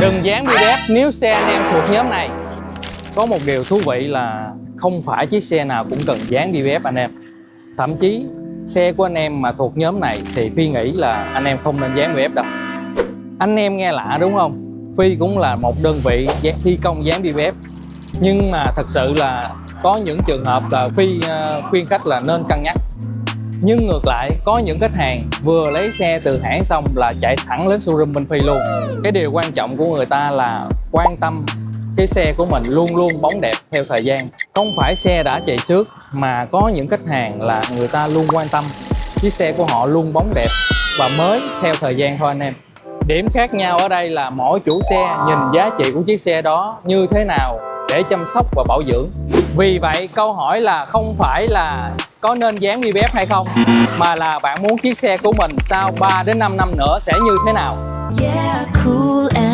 Đừng dán BBS nếu xe anh em thuộc nhóm này. Có một điều thú vị là không phải chiếc xe nào cũng cần dán BBS anh em. Thậm chí xe của anh em mà thuộc nhóm này thì Phi nghĩ là anh em không nên dán BBS đâu. Anh em nghe lạ đúng không? Phi cũng là một đơn vị thi công dán BBS, nhưng mà thật sự là có những trường hợp là Phi khuyên khách là nên cân nhắc. Nhưng ngược lại, có những khách hàng vừa lấy xe từ hãng xong là chạy thẳng đến showroom bên Phi luôn. Cái điều quan trọng của người ta là quan tâm cái xe của mình luôn luôn bóng đẹp theo thời gian. Không phải xe đã chạy xước, mà có những khách hàng là người ta luôn quan tâm chiếc xe của họ luôn bóng đẹp và mới theo thời gian thôi anh em. Điểm khác nhau ở đây là mỗi chủ xe nhìn giá trị của chiếc xe đó như thế nào để chăm sóc và bảo dưỡng. Vì vậy câu hỏi là không phải là có nên dán BBS hay không, mà là bạn muốn chiếc xe của mình sau 3 đến 5 năm nữa sẽ như thế nào. Yeah, cool and